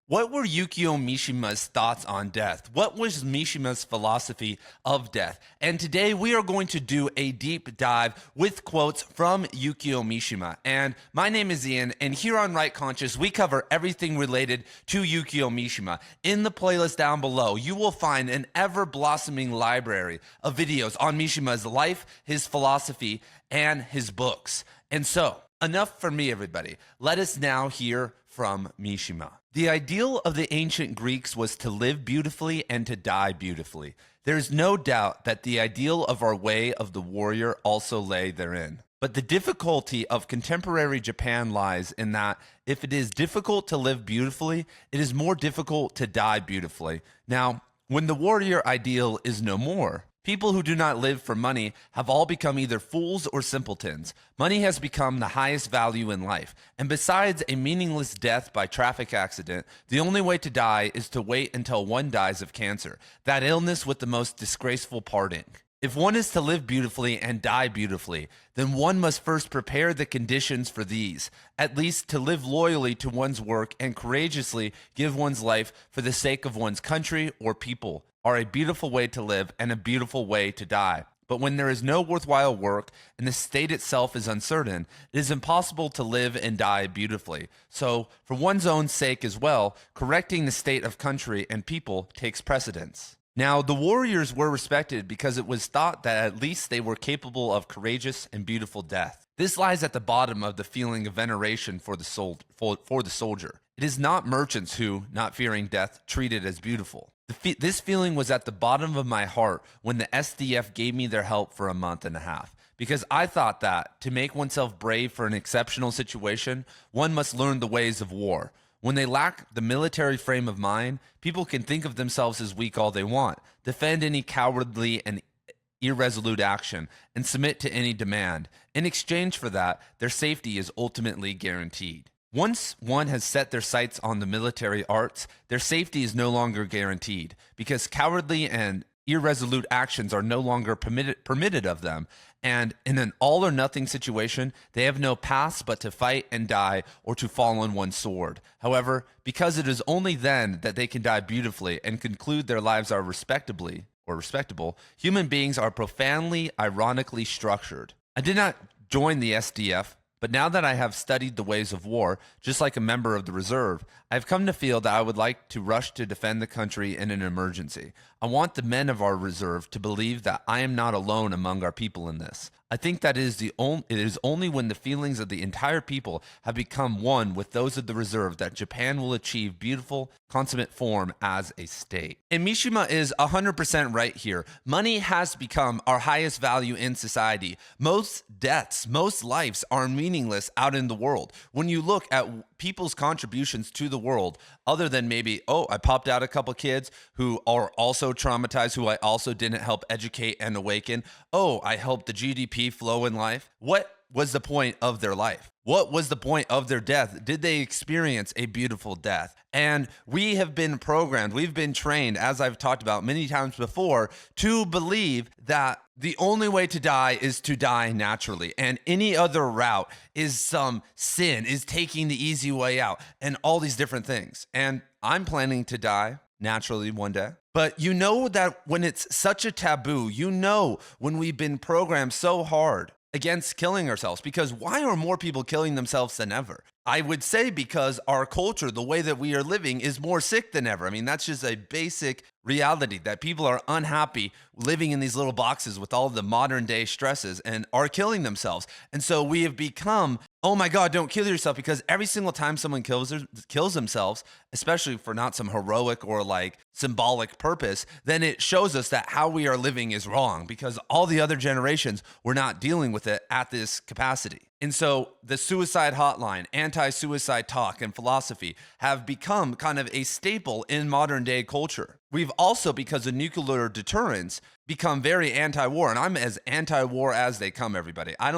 What were Yukio Mishima's thoughts on death? What was Mishima's philosophy of death? And today we are going to do a deep dive with quotes from Yukio Mishima. And my name is Ian, and here on Right Conscious, we cover everything related to Yukio Mishima. In the playlist down below, you will find an ever-blossoming library of videos on Mishima's life, his philosophy, and his books. And so, enough for me, everybody. Let us now hear from Mishima. The ideal of the ancient Greeks was to live beautifully and to die beautifully. There is no doubt that the ideal of our way of the warrior also lay therein. But the difficulty of contemporary Japan lies in that if it is difficult to live beautifully, it is more difficult to die beautifully. Now, when the warrior ideal is no more, people who do not live for money have all become either fools or simpletons. Money has become the highest value in life. And besides a meaningless death by traffic accident, the only way to die is to wait until one dies of cancer, that illness with the most disgraceful parting. If one is to live beautifully and die beautifully, then one must first prepare the conditions for these, at least to live loyally to one's work and courageously give one's life for the sake of one's country or people, are a beautiful way to live and a beautiful way to die. But when there is no worthwhile work and the state itself is uncertain, it is impossible to live and die beautifully. So, for one's own sake as well, correcting the state of country and people takes precedence. Now, the warriors were respected because it was thought that at least they were capable of courageous and beautiful death. This lies at the bottom of the feeling of veneration for the soldier. It is not merchants who, not fearing death, treat it as beautiful. This feeling was at the bottom of my heart when the SDF gave me their help for a month and a half, because I thought that, to make oneself brave for an exceptional situation, one must learn the ways of war. When they lack the military frame of mind, people can think of themselves as weak all they want, defend any cowardly and irresolute action, and submit to any demand. In exchange for that, their safety is ultimately guaranteed. Once one has set their sights on the military arts, their safety is no longer guaranteed, because cowardly and irresolute actions are no longer permitted of them, and in an all-or-nothing situation, they have no paths but to fight and die or to fall on one's sword. However, because it is only then that they can die beautifully and conclude their lives are respectable, human beings are profoundly, ironically structured. I did not join the SDF, but now that I have studied the ways of war, just like a member of the reserve, I have come to feel that I would like to rush to defend the country in an emergency. I want the men of our reserve to believe that I am not alone among our people in this. I think that it is only when the feelings of the entire people have become one with those of the reserve that Japan will achieve beautiful, consummate form as a state. And Mishima is 100% right here. Money has become our highest value in society. Most deaths, most lives are meaningless out in the world. When you look at people's contributions to the world, other than maybe, oh, I popped out a couple kids who are also traumatized, who I also didn't help educate and awaken. Oh, I helped the GDP flow in life. What was the point of their life? What was the point of their death? Did they experience a beautiful death? And we have been programmed, we've been trained, as I've talked about many times before, to believe that the only way to die is to die naturally. And any other route is some sin, is taking the easy way out, and all these different things. And I'm planning to die naturally one day. But you know that when it's such a taboo, you know when we've been programmed so hard against killing ourselves, because why are more people killing themselves than ever? I would say because our culture, the way that we are living, is more sick than ever. I mean, that's just a basic reality, that people are unhappy living in these little boxes with all the modern day stresses and are killing themselves. And so we have become, oh my God, don't kill yourself, because every single time someone kills themselves, especially for not some heroic or like symbolic purpose, then it shows us that how we are living is wrong, because all the other generations were not dealing with it at this capacity. And so the suicide hotline, anti-suicide talk, and philosophy have become kind of a staple in modern day culture. We've also, because of nuclear deterrence, become very anti-war, and I'm as anti-war as they come, everybody. I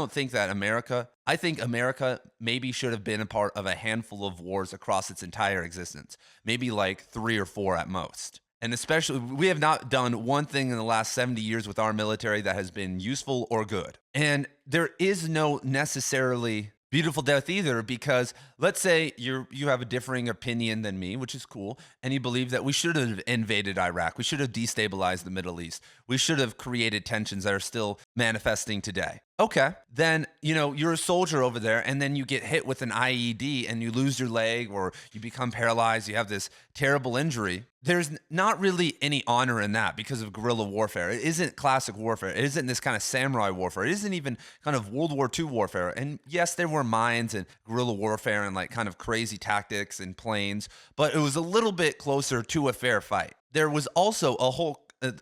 think America maybe should have been a part of a handful of wars across its entire existence, maybe like 3 or 4 at most. And especially, we have not done one thing in the last 70 years with our military that has been useful or good. And there is no necessarily beautiful death either, because let's say you have a differing opinion than me, which is cool, and you believe that we should have invaded Iraq, we should have destabilized the Middle East, we should have created tensions that are still manifesting today. Okay, then you're a soldier over there, and then you get hit with an IED and you lose your leg, or you become paralyzed, you have this terrible injury. There's not really any honor in that because of guerrilla warfare. It isn't classic warfare. It isn't this kind of samurai warfare. It isn't even kind of World War II warfare. And yes, there were mines and guerrilla warfare and like kind of crazy tactics and planes, but it was a little bit closer to a fair fight. There was also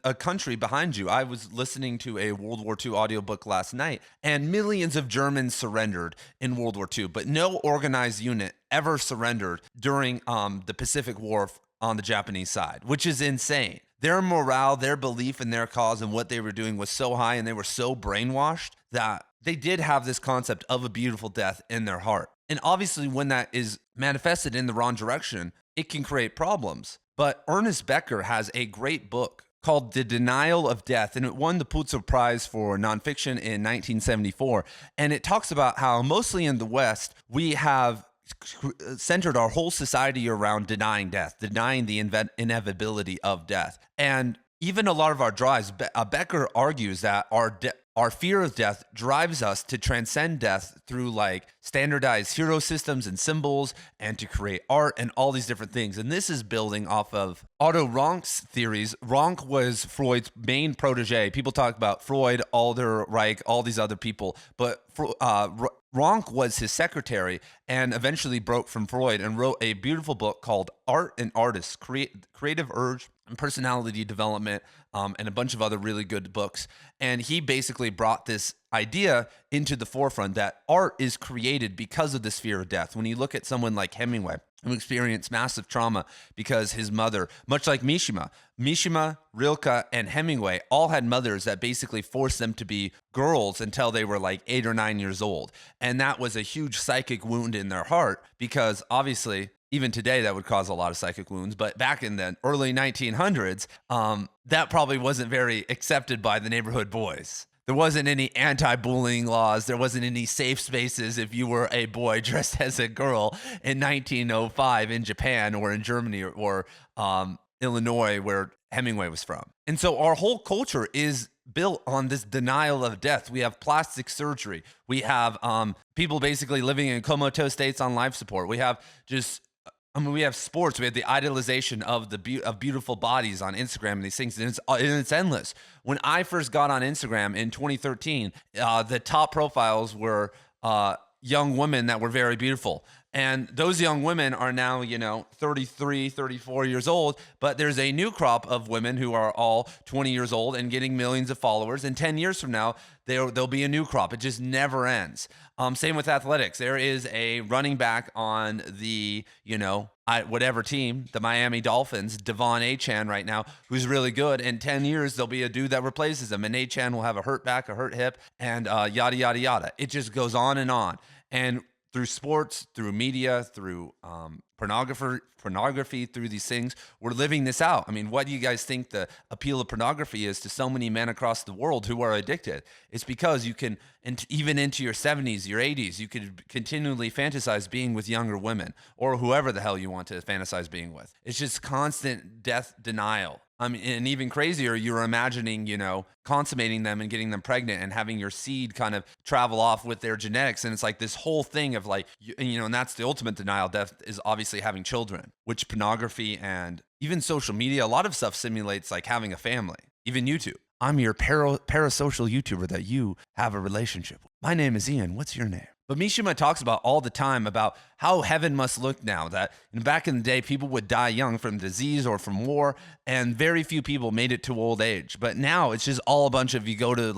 a country behind you. I was listening to a World War II audiobook last night, and millions of Germans surrendered in World War II, but no organized unit ever surrendered during the Pacific War on the Japanese side, which is insane. Their morale, their belief in their cause and what they were doing was so high, and they were so brainwashed that they did have this concept of a beautiful death in their heart. And obviously, when that is manifested in the wrong direction, it can create problems. But Ernest Becker has a great book called The Denial of Death, and it won the Pulitzer Prize for nonfiction in 1974. And it talks about how mostly in the West, we have centered our whole society around denying death, denying the inevitability of death. And even a lot of our drives, Becker argues that our fear of death drives us to transcend death through like standardized hero systems and symbols, and to create art and all these different things. And this is building off of Otto Ronk's theories. Ronk was Freud's main protege. People talk about Freud, Alder, Reich, all these other people, but Ronk was his secretary and eventually broke from Freud and wrote a beautiful book called Art and Artists, Creative Urge and Personality Development, and a bunch of other really good books. And he basically brought this idea into the forefront that art is created because of this fear of death. When you look at someone like Hemingway, who experienced massive trauma because his mother, much like Mishima, Rilke, and Hemingway all had mothers that basically forced them to be girls until they were like 8 or 9 years old. And that was a huge psychic wound in their heart, because obviously even today that would cause a lot of psychic wounds. But back in the early 1900s, that probably wasn't very accepted by the neighborhood boys. There wasn't any anti-bullying laws. There wasn't any safe spaces if you were a boy dressed as a girl in 1905 in Japan or in Germany or Illinois, where Hemingway was from. And so our whole culture is built on this denial of death. We have plastic surgery. We have people basically living in comatose states on life support. We have we have sports. We have the idolization of of beautiful bodies on Instagram and these things, and it's endless. When I first got on Instagram in 2013, the top profiles were young women that were very beautiful. And those young women are now, 33, 34 years old, but there's a new crop of women who are all 20 years old and getting millions of followers. And 10 years from now, there'll be a new crop. It just never ends. Same with athletics. There is a running back on the, whatever team, the Miami Dolphins, Devon Achane right now, who's really good. In 10 years, there'll be a dude that replaces him, and Achane will have a hurt back, a hurt hip, and yada, yada, yada. It just goes on and on. And through sports, through media, through pornography, through these things, we're living this out. I mean, what do you guys think the appeal of pornography is to so many men across the world who are addicted? It's because you can, even into your 70s, your 80s, you could continually fantasize being with younger women or whoever the hell you want to fantasize being with. It's just constant death denial. I mean, and even crazier, you're imagining, consummating them and getting them pregnant and having your seed kind of travel off with their genetics. And it's like this whole thing of like, and that's the ultimate denial. Death is obviously having children, which pornography and even social media, a lot of stuff simulates like having a family, even YouTube. I'm your parasocial YouTuber that you have a relationship with. My name is Ian. What's your name? But Mishima talks about all the time about how heaven must look now, that back in the day, people would die young from disease or from war, and very few people made it to old age. But now it's just all a bunch of, you go to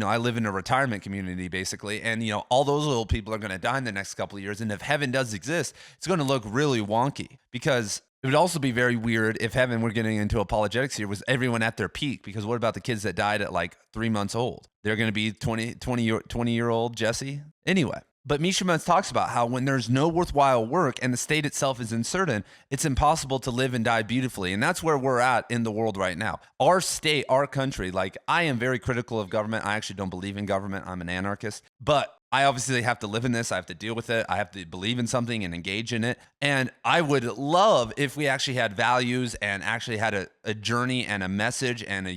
I live in a retirement community basically, and all those old people are going to die in the next couple of years. And if heaven does exist, it's going to look really wonky, because it would also be very weird if heaven, we're getting into apologetics here, was everyone at their peak. Because what about the kids that died at like 3 months old? They're going to be 20-year-old Jesse? Anyway, but Mishima talks about how when there's no worthwhile work and the state itself is uncertain, it's impossible to live and die beautifully. And that's where we're at in the world right now. Our state, our country, I am very critical of government. I actually don't believe in government. I'm an anarchist. But I obviously have to live in this. I have to deal with it. I have to believe in something and engage in it. And I would love if we actually had values and actually had a journey and a message and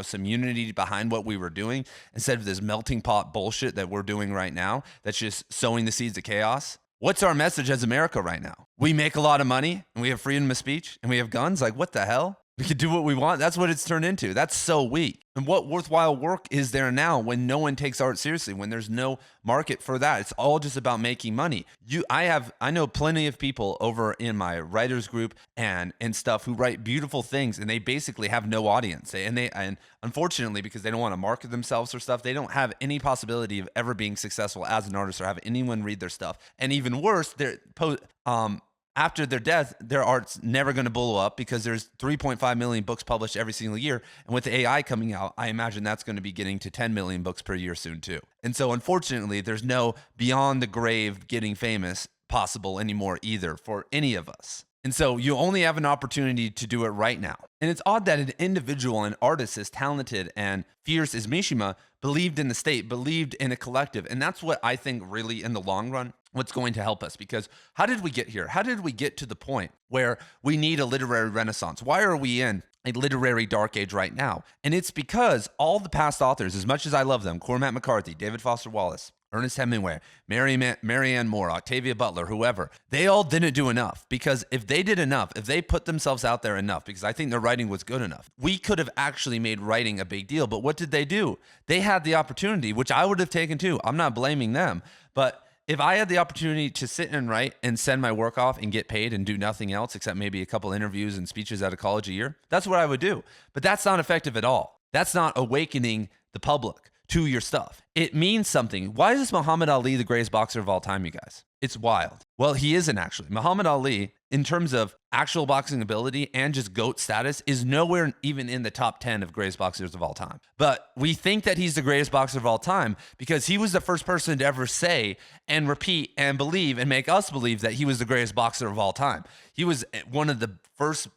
some unity behind what we were doing, instead of this melting pot bullshit that we're doing right now that's just sowing the seeds of chaos. What's our message as America right now? We make a lot of money and we have freedom of speech and we have guns. Like, what the hell? We can do what we want. That's what it's turned into. That's so weak. And what worthwhile work is there now when no one takes art seriously, when there's no market for that? It's all just about making money. I know plenty of people over in my writers group and stuff who write beautiful things, and they basically have no audience. And unfortunately, because they don't want to market themselves or stuff, they don't have any possibility of ever being successful as an artist or have anyone read their stuff. And even worse, after their death, their art's never going to blow up because there's 3.5 million books published every single year. And with the AI coming out, I imagine that's going to be getting to 10 million books per year soon too. And so unfortunately, there's no beyond the grave getting famous possible anymore either for any of us. And so you only have an opportunity to do it right now. And it's odd that an individual, an artist as talented and fierce as Mishima believed in the state, believed in a collective. And that's what I think really in the long run, what's going to help us. Because how did we get here? How did we get to the point where we need a literary renaissance? Why are we in a literary dark age right now? And it's because all the past authors, as much as I love them, Cormac McCarthy, David Foster Wallace, Ernest Hemingway, Marianne Moore, Octavia Butler, whoever, they all didn't do enough. Because if they did enough, if they put themselves out there enough, because I think their writing was good enough, we could have actually made writing a big deal. But what did they do? They had the opportunity, which I would have taken too. I'm not blaming them. But if I had the opportunity to sit and write and send my work off and get paid and do nothing else except maybe a couple interviews and speeches out of college a year, that's what I would do. But that's not effective at all. That's not awakening the public to your stuff. It means something. Why is Muhammad Ali the greatest boxer of all time, you guys? It's wild. Well, he isn't actually. Muhammad Ali, in terms of actual boxing ability and just GOAT status, is nowhere even in the top 10 of greatest boxers of all time. But we think that he's the greatest boxer of all time because he was the first person to ever say and repeat and believe and make us believe that he was the greatest boxer of all time. He was one of the first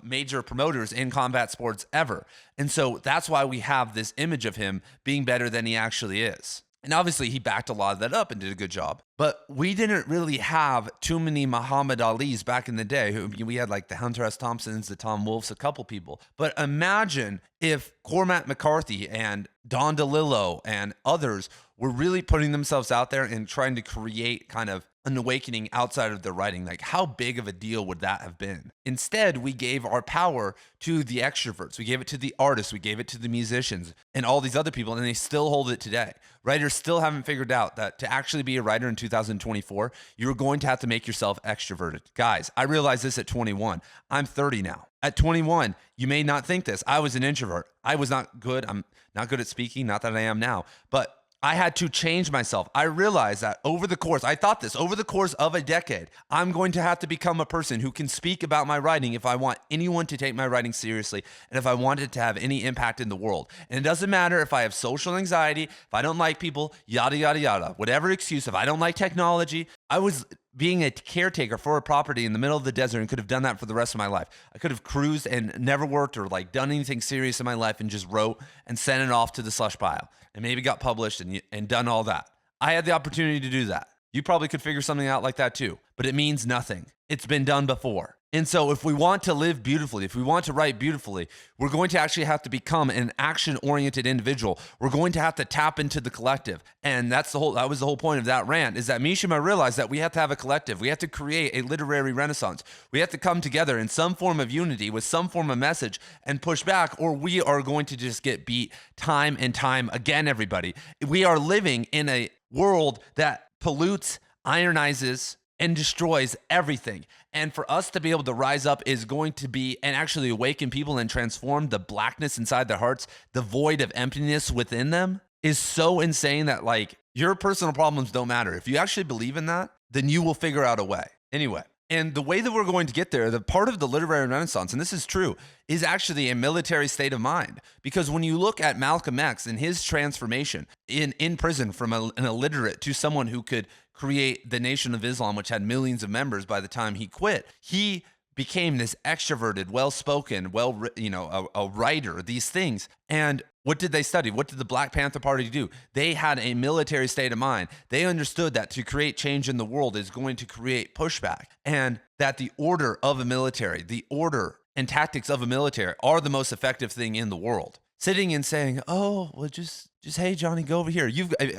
major promoters in combat sports ever. And so that's why we have this image of him being better than he actually is. And obviously he backed a lot of that up and did a good job. But we didn't really have too many Muhammad Alis back in the day. We had like the Hunter S. Thompsons, the Tom Wolfes, a couple people. But imagine if Cormac McCarthy and Don DeLillo and others were really putting themselves out there and trying to create kind of an awakening outside of their writing. Like, how big of a deal would that have been? Instead, we gave our power to the extroverts. We gave it to the artists. We gave it to the musicians and all these other people, and they still hold it today. Writers still haven't figured out that to actually be a writer in 2024, you're going to have to make yourself extroverted. Guys, I realized this at 21. I'm 30 now. At 21, you may not think this. I was an introvert. I was not good. I'm not good at speaking, not that I am now, but I had to change myself. I realized that over the course of a decade, I'm going to have to become a person who can speak about my writing if I want anyone to take my writing seriously and if I want it to have any impact in the world. And it doesn't matter if I have social anxiety, if I don't like people, yada, yada, yada, whatever excuse, if I don't like technology. I was being a caretaker for a property in the middle of the desert and could have done that for the rest of my life. I could have cruised and never worked or like done anything serious in my life and just wrote and sent it off to the slush pile and maybe got published and done all that. I had the opportunity to do that. You probably could figure something out like that too, but it means nothing. It's been done before. And so if we want to live beautifully, if we want to write beautifully, we're going to actually have to become an action-oriented individual. We're going to have to tap into the collective. And that was the whole point of that rant, is that Mishima realized that we have to have a collective. We have to create a literary renaissance. We have to come together in some form of unity with some form of message and push back, or we are going to just get beat time and time again, everybody. We are living in a world that pollutes, ironizes, and destroys everything. And for us to be able to rise up is going to be and actually awaken people and transform the blackness inside their hearts, the void of emptiness within them, is so insane that like your personal problems don't matter. If you actually believe in that, then you will figure out a way. Anyway, and the way that we're going to get there, the part of the literary renaissance, and this is true, is actually a military state of mind. Because when you look at Malcolm X and his transformation in prison from an illiterate to someone who could create the Nation of Islam, which had millions of members by the time he quit, he became this extroverted, well-spoken, a writer, these things. And what did they study? What did the Black Panther Party do? They had a military state of mind. They understood that to create change in the world is going to create pushback, and that the order of a military, the order and tactics of a military are the most effective thing in the world. Sitting and saying, oh, well, just hey, Johnny, go over here.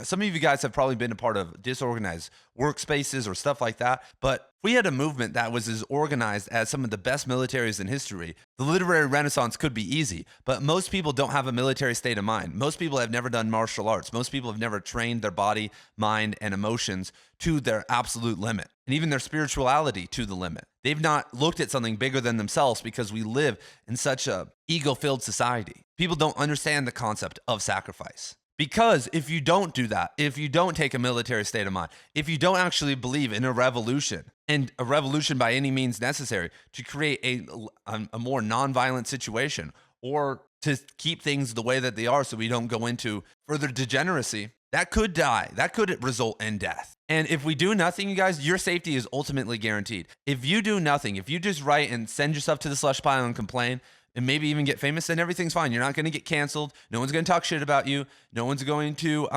Some of you guys have probably been a part of disorganized workspaces or stuff like that. But if we had a movement that was as organized as some of the best militaries in history, the literary renaissance could be easy. But most people don't have a military state of mind. Most people have never done martial arts. Most people have never trained their body, mind, and emotions to their absolute limit, and even their spirituality to the limit. They've not looked at something bigger than themselves because we live in such a ego-filled society. People don't understand the concept of sacrifice. Because if you don't do that, if you don't take a military state of mind, if you don't actually believe in a revolution, and a revolution by any means necessary to create a more nonviolent situation, or to keep things the way that they are so we don't go into further degeneracy, that could die. That could result in death. And if we do nothing, you guys, your safety is ultimately guaranteed. If you do nothing, if you just write and send yourself to the slush pile and complain, and maybe even get famous, then everything's fine. You're not going to get canceled. No one's going to talk shit about you. No one's going to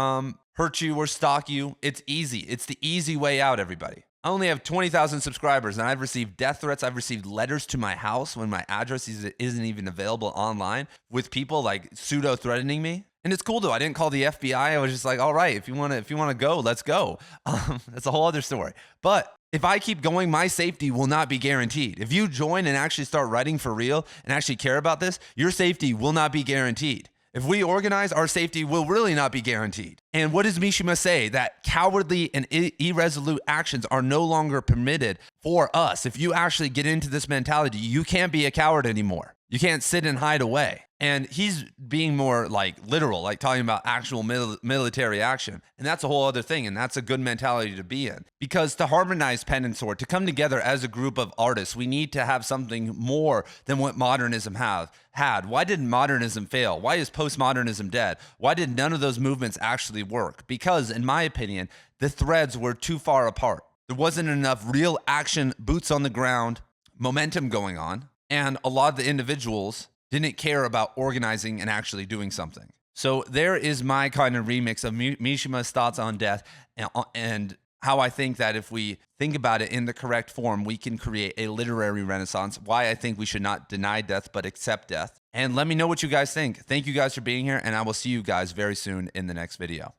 hurt you or stalk you. It's easy. It's the easy way out, everybody. I only have 20,000 subscribers, and I've received death threats. I've received letters to my house when my address isn't even available online, with people like pseudo threatening me. And it's cool though. I didn't call the FBI. I was just like, all right, if you want to go, let's go. That's a whole other story. But if I keep going, my safety will not be guaranteed. If you join and actually start writing for real and actually care about this, your safety will not be guaranteed. If we organize, our safety will really not be guaranteed. And what does Mishima say? That cowardly and irresolute actions are no longer permitted for us. If you actually get into this mentality, you can't be a coward anymore. You can't sit and hide away. And he's being more like literal, like talking about actual military action. And that's a whole other thing. And that's a good mentality to be in. Because to harmonize pen and sword, to come together as a group of artists, we need to have something more than what modernism had. Why did modernism fail? Why is postmodernism dead? Why did none of those movements actually work? Because, in my opinion, the threads were too far apart. There wasn't enough real action, boots on the ground, momentum going on. And a lot of the individuals didn't care about organizing and actually doing something. So there is my kind of remix of Mishima's thoughts on death, and how I think that if we think about it in the correct form, we can create a literary renaissance. Why I think we should not deny death, but accept death. And let me know what you guys think. Thank you guys for being here, and I will see you guys very soon in the next video.